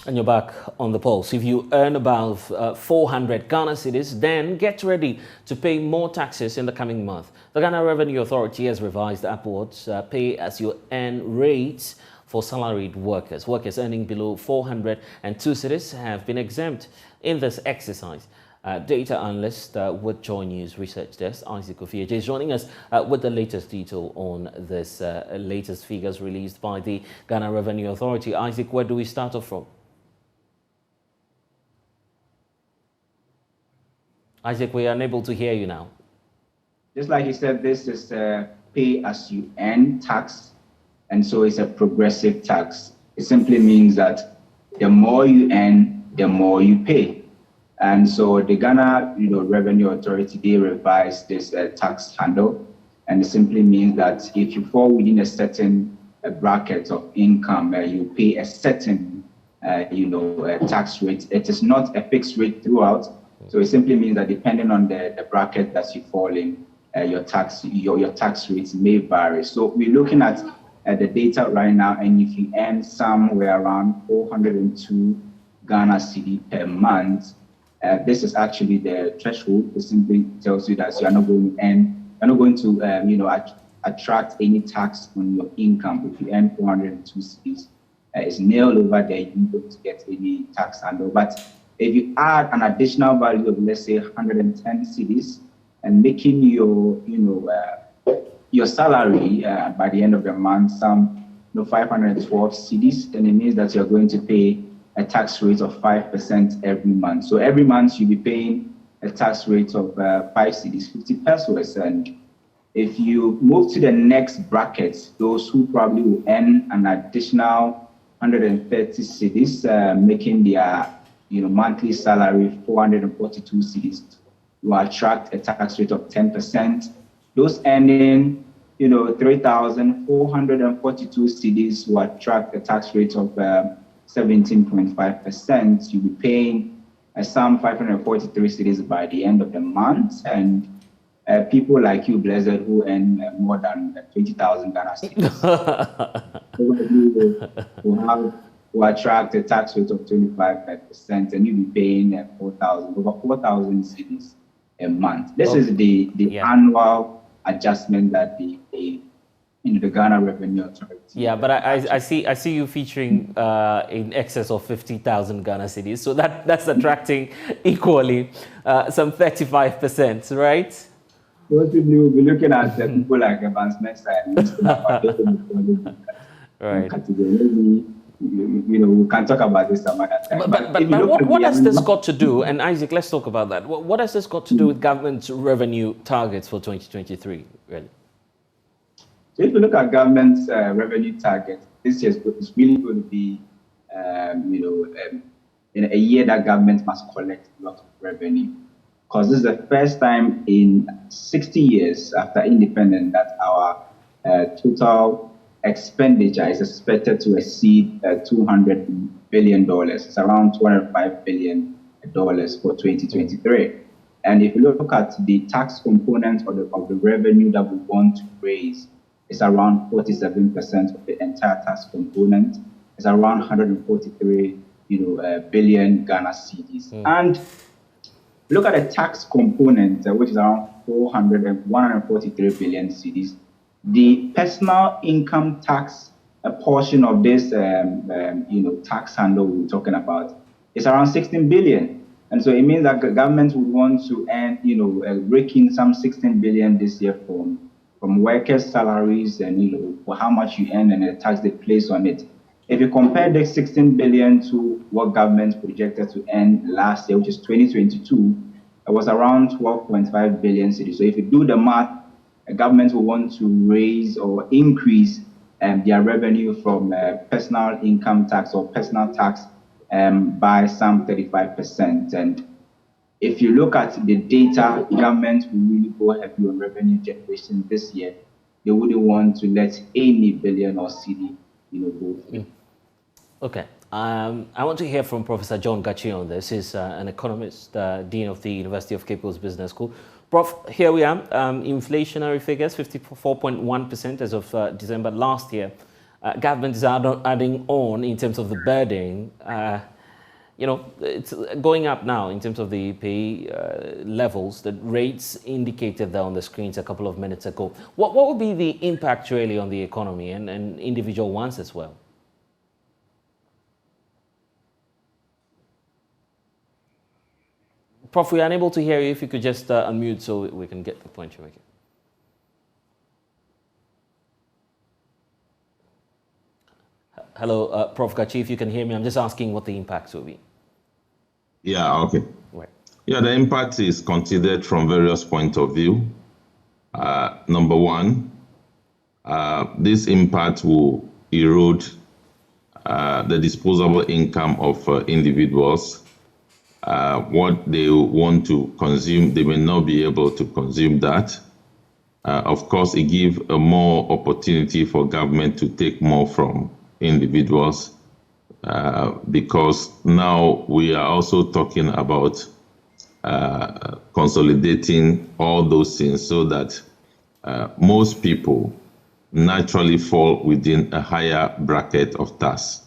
And you're back on the pulse. If you earn above 400 Ghana cedis, then get ready to pay more taxes in the coming month. The Ghana Revenue Authority has revised upwards pay-as-you-earn rates for salaried workers. Workers earning below 402 cedis have been exempt in this exercise. Data analyst with Joy News Research Desk, Isaac Ofieje, is joining us with the latest detail on this latest figures released by the Ghana Revenue Authority. Isaac, where do we start off from? Isaac, we are unable to hear you now. Just like you said, this is pay-as-you-earn tax, and so it's a progressive tax. It simply means that the more you earn, the more you pay. And so the Ghana Revenue Authority, they revised this tax handle, and it simply means that if you fall within a certain bracket of income, you pay a certain tax rate. It is not a fixed rate throughout. So it simply means that depending on the bracket that you fall in, your tax rates may vary. So we're looking at the data right now, and if you earn somewhere around 402 Ghana cedi per month, this is actually the threshold. It simply tells you that you are not going to attract any tax on your income. If you earn 402 cedis, it's nailed over there. You don't get any tax handle. But if you add an additional value of, let's say, 110 cedis, and making your salary by the end of the month some 512 cedis, then it means that you're going to pay a tax rate of 5% every month. So every month you'll be paying a tax rate of 5 cedis, 50 pesos. And if you move to the next bracket, those who probably will earn an additional 130 cedis, making their monthly salary 442 cedis, you attract a tax rate of 10%. Those earning 3,442 cedis will attract a tax rate of 17.5%. You'll be paying some 543 cedis by the end of the month. And people like you, Blessed, who earn more than 20,000 Ghana cedis, will attract a tax rate of 25%, and you'll be paying over 4,000 cedis a month. This is the annual adjustment that the Ghana Revenue Authority. Yeah, but I see you featuring in excess of 50,000 Ghana cedis, so that's attracting equally some 35%, right? Possibly we'll be looking at people like advancement side, right? We can talk about this some other time. But what has this got to do? And Isaac, let's talk about that. What has this got to do with government's revenue targets for 2023? Really? So if you look at government's revenue target, this year is really going to be, in a year that government must collect a lot of revenue, because this is the first time in 60 years after independence that our total expenditure is expected to exceed $200 billion. It's around $205 billion for 2023. And if you look at the tax component of the revenue that we want to raise, it's around 47% of the entire tax component. It's around 143 billion Ghana cedis. And look at the tax component, which is around 143 billion cedis. The personal income tax, a portion of this, tax handle we're talking about, is around 16 billion. And so it means that the government would want to earn, rake in some 16 billion this year from workers' salaries and, for how much you earn and the tax they place on it. If you compare the 16 billion to what government projected to earn last year, which is 2022, it was around 12.5 billion cedis. So if you do the math, the government will want to raise or increase their revenue from personal income tax or personal tax by some 35%. And if you look at the data, government will really go heavy on revenue generation this year. They wouldn't want to let any billion or cedi, go through. Okay. I want to hear from Professor John Gachi on this. He's an economist, Dean of the University of Cape Coast Business School. Prof, here we are. Inflationary figures, 54.1% as of December last year. Government is adding on in terms of the burden. it's going up now in terms of the pay levels. The rates indicated there on the screens a couple of minutes ago. What would be the impact really on the economy and individual ones as well? Prof, we are unable to hear you. If you could just unmute so we can get the point you're making. Hello, Prof. Gachi, if you can hear me, I'm just asking what the impacts will be. Yeah, okay. Right. Yeah, the impact is considered from various points of view. Number one, this impact will erode the disposable income of individuals. What they want to consume, they may not be able to consume that. Of course, it gives a more opportunity for government to take more from individuals, because now we are also talking about consolidating all those things so that most people naturally fall within a higher bracket of tax.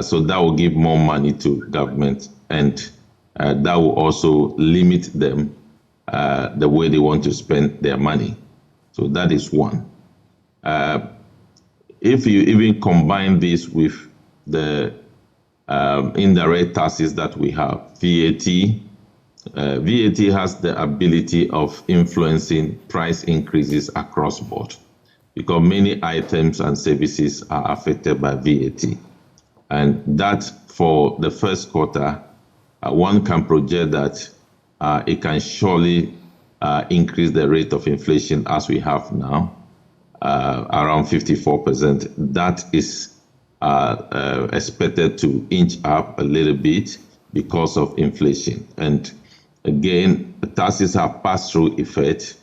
So that will give more money to government, and that will also limit them the way they want to spend their money. So that is one. If you even combine this with the indirect taxes that we have, VAT, VAT has the ability of influencing price increases across board because many items and services are affected by VAT. And that for the first quarter, one can project that it can surely increase the rate of inflation as we have now. Around 54%. That is expected to inch up a little bit because of inflation. And again, the taxes have pass-through effect.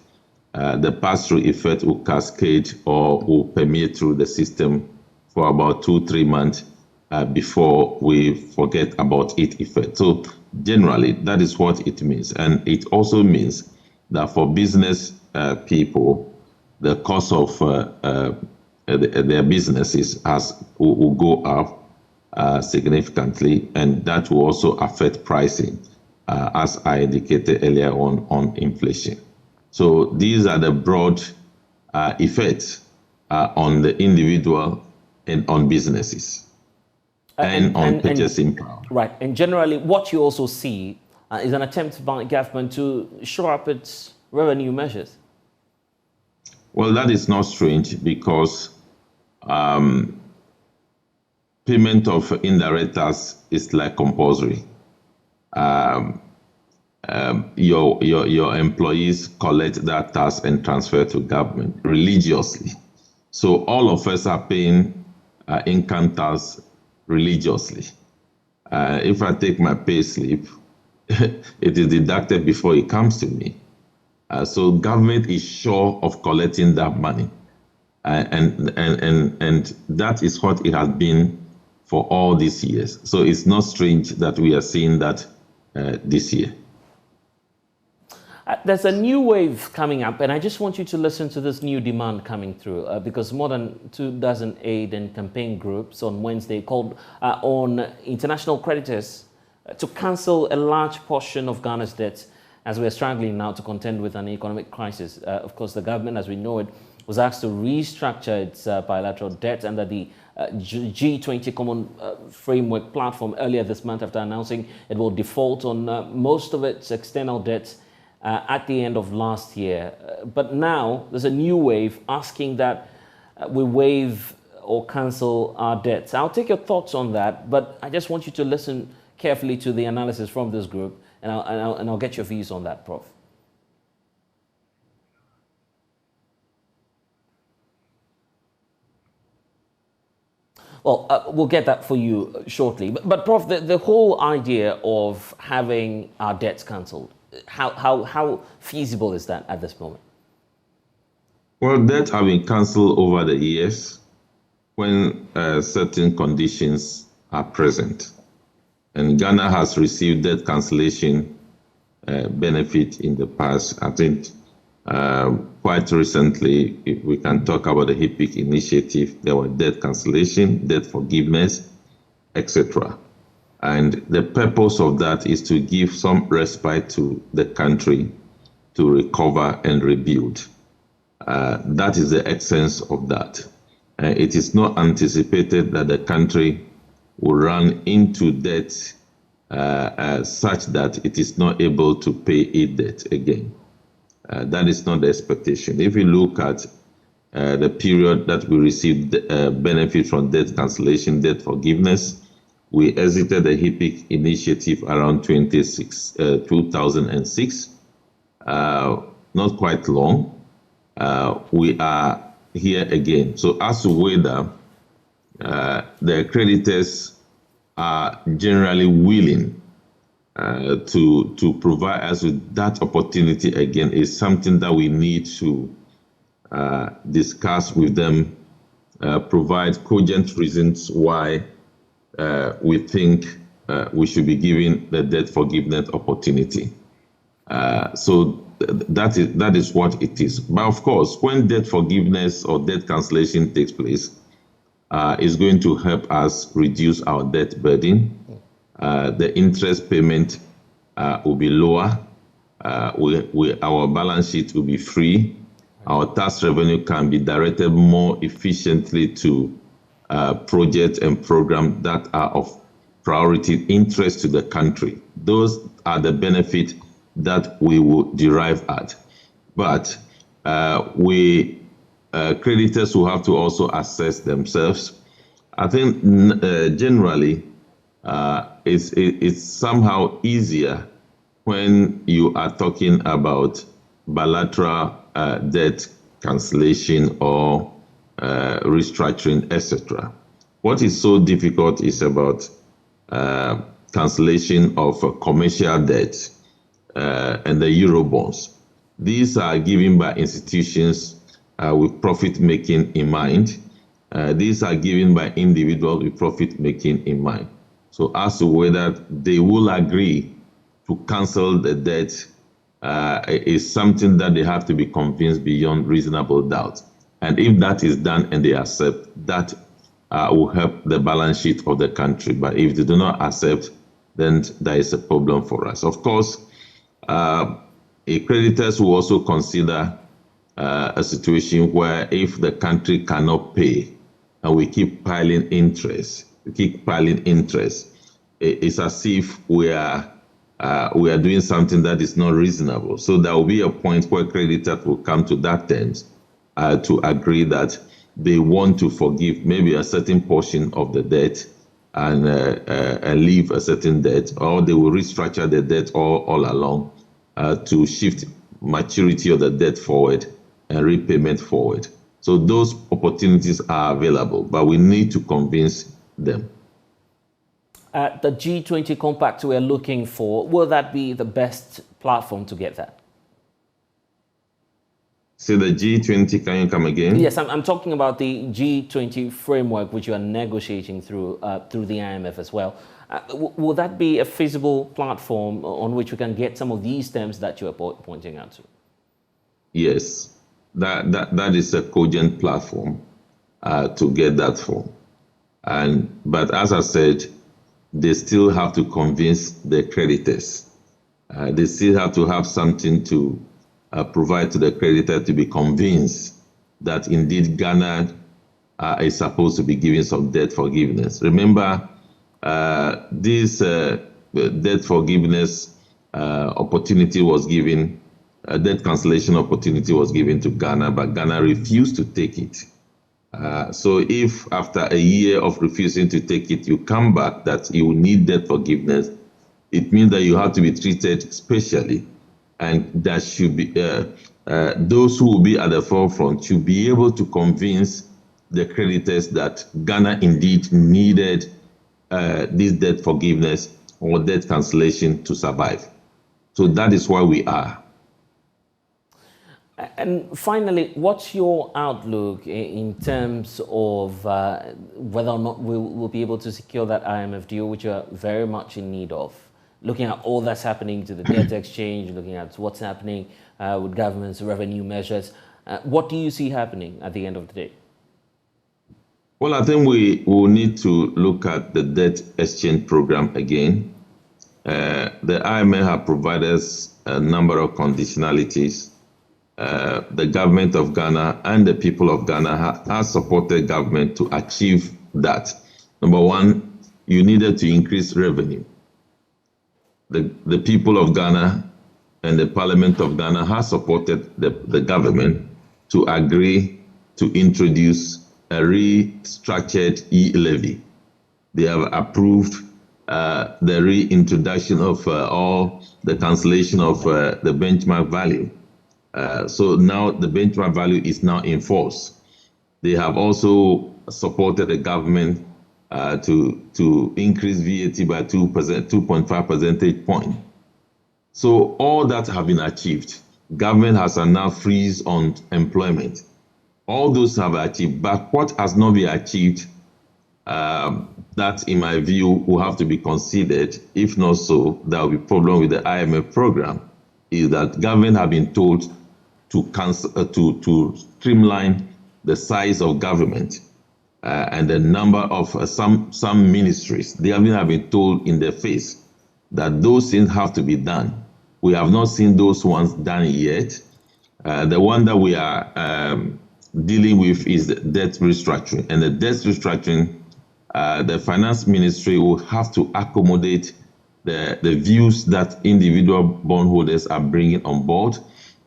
The pass-through effect will cascade or will permeate through the system for about 2-3 months before we forget about its effect. So generally, that is what it means. And it also means that for business people, the cost of their businesses will go up significantly, and that will also affect pricing, as I indicated earlier on inflation. So these are the broad effects on the individual and on businesses and on purchasing power. Right, and generally what you also see is an attempt by government to shore up its revenue measures. Well, that is not strange because payment of indirect tax is like compulsory. Your employees collect that tax and transfer to government religiously. So all of us are paying income tax religiously. If I take my pay slip, it is deducted before it comes to me. So government is sure of collecting that money, and that is what it has been for all these years. So it's not strange that we are seeing that this year. There's a new wave coming up, and I just want you to listen to this new demand coming through because more than 24 aid and campaign groups on Wednesday called on international creditors to cancel a large portion of Ghana's debts as we are struggling now to contend with an economic crisis. Of course, the government, as we know it, was asked to restructure its bilateral debt under the G20 Common Framework Platform earlier this month after announcing it will default on most of its external debts at the end of last year. But now there's a new wave asking that we waive or cancel our debts. I'll take your thoughts on that, but I just want you to listen carefully to the analysis from this group, and I'll get your views on that, Prof. Well, we'll get that for you shortly. But Prof, the whole idea of having our debts cancelled, how feasible is that at this moment? Well, debts have been cancelled over the years when certain conditions are present. And Ghana has received debt cancellation benefit in the past. I think quite recently, we can talk about the HIPIC initiative. There were debt cancellation, debt forgiveness, etc. And the purpose of that is to give some respite to the country to recover and rebuild. That is the essence of that. It is not anticipated that the country will run into debt such that it is not able to pay its debt again. That is not the expectation. If you look at the period that we received benefit from debt cancellation, debt forgiveness, we exited the HIPIC initiative around 2006, not quite long. We are here again. So as to whether the creditors are generally willing to provide us with that opportunity again is something that we need to discuss with them, provide cogent reasons why we think we should be given the debt forgiveness opportunity. So that is what it is. But of course, when debt forgiveness or debt cancellation takes place, it's going to help us reduce our debt burden. The interest payment will be lower. Our balance sheet will be free. Our tax revenue can be directed more efficiently to projects and programs that are of priority interest to the country. Those are the benefits that we will derive at. But creditors will have to also assess themselves. I think generally it's somehow easier when you are talking about bilateral debt cancellation or restructuring, etc. What is so difficult is about cancellation of commercial debt and the Eurobonds. These are given by institutions with profit-making in mind. These are given by individuals with profit-making in mind. So as to whether they will agree to cancel the debt is something that they have to be convinced beyond reasonable doubt. And if that is done and they accept, that will help the balance sheet of the country. But if they do not accept, then there is a problem for us. Of course, creditors will also consider a situation where if the country cannot pay and we keep piling interest, it's as if we are doing something that is not reasonable. So there will be a point where creditors will come to that terms to agree that they want to forgive maybe a certain portion of the debt and leave a certain debt, or they will restructure the debt all along to shift maturity of the debt forward and repayment forward. So those opportunities are available, but we need to convince them. The G20 compact we're looking for, will that be the best platform to get that? So the G20, can you come again? Yes, I'm talking about the G20 framework, which you are negotiating through the IMF as well. Will that be a feasible platform on which we can get some of these terms that you are pointing out to? Yes, that is a cogent platform to get that from. But as I said, they still have to convince the creditors. They still have to have something to provide to the creditor to be convinced that indeed Ghana is supposed to be giving some debt forgiveness. Remember, this debt forgiveness opportunity was given, debt cancellation opportunity was given to Ghana, but Ghana refused to take it. So if after a year of refusing to take it, you come back that you need debt forgiveness, it means that you have to be treated specially. And that should be, those who will be at the forefront should be able to convince the creditors that Ghana indeed needed this debt forgiveness or debt cancellation to survive. So that is why we are. And finally, what's your outlook in terms of whether or not we'll be able to secure that IMF deal, which you are very much in need of? Looking at all that's happening to the debt exchange, looking at what's happening with government's revenue measures, what do you see happening at the end of the day? Well, I think we will need to look at the debt exchange program again. The IMF have provided us a number of conditionalities. The government of Ghana and the people of Ghana have supported government to achieve that. Number one, you needed to increase revenue. The people of Ghana and the Parliament of Ghana have supported the government to agree to introduce a restructured e-levy. They have approved the reintroduction of all the cancellation of the benchmark value. So now the benchmark value is now in force. They have also supported the government to increase VAT by 2.5 percentage point. So all that have been achieved. Government has now freeze on employment. All those have achieved, but what has not been achieved, that in my view will have to be considered. If not so, there will be problem with the IMF program, is that government have been told to to streamline the size of government and the number of some ministries. They have been told in their face that those things have to be done. We have not seen those ones done yet. The one that we are dealing with is the debt restructuring. And the debt restructuring, the finance ministry will have to accommodate the views that individual bondholders are bringing on board,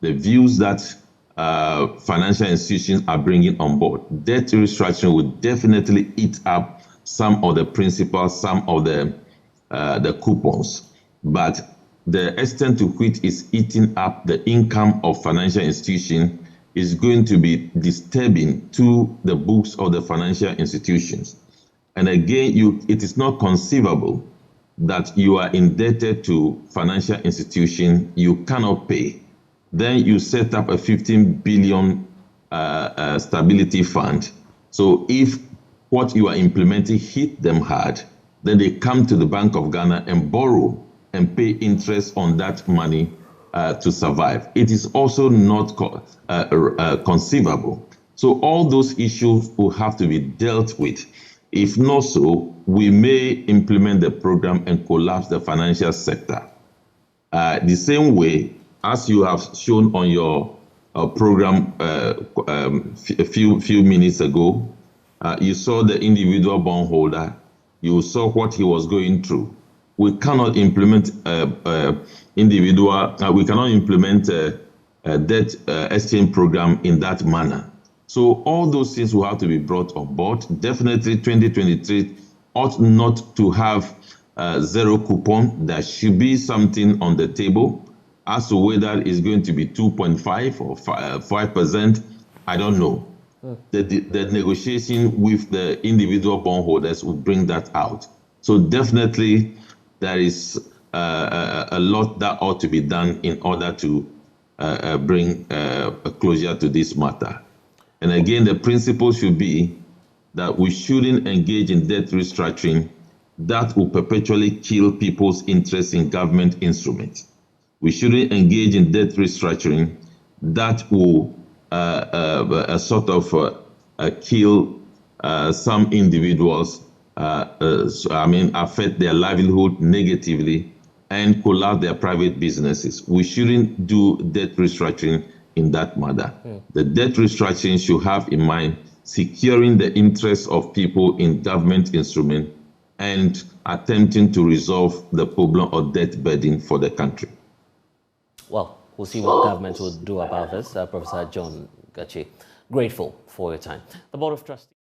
the views that financial institutions are bringing on board. Debt restructuring will definitely eat up some of the principals, some of the coupons, but the extent to which is eating up the income of financial institutions is going to be disturbing to the books of the financial institutions. And again, it is not conceivable that you are indebted to financial institution, you cannot pay. Then you set up a 15 billion stability fund. So if what you are implementing hit them hard, then they come to the Bank of Ghana and borrow and pay interest on that money to survive. It is also not conceivable. So all those issues will have to be dealt with. If not so, we may implement the program and collapse the financial sector. The same way, as you have shown on your program a few minutes ago, you saw the individual bondholder, you saw what he was going through. We cannot implement we cannot implement a debt exchange program in that manner. So all those things will have to be brought on board. Definitely 2023 ought not to have zero coupon. There should be something on the table. As to whether it's going to be 2.5 or 5%, I don't know. The negotiation with the individual bondholders will bring that out. So definitely there is a lot that ought to be done in order to bring a closure to this matter. And again, the principle should be that we shouldn't engage in debt restructuring that will perpetually kill people's interest in government instruments. We shouldn't engage in debt restructuring that will kill some individuals, affect their livelihood negatively and collapse their private businesses. We shouldn't do debt restructuring in that manner. The debt restructuring should have in mind securing the interests of people in government instruments and attempting to resolve the problem of debt burden for the country. Well, we'll see what government will do about this. Professor John Gachi, grateful for your time. The Board of Trustees.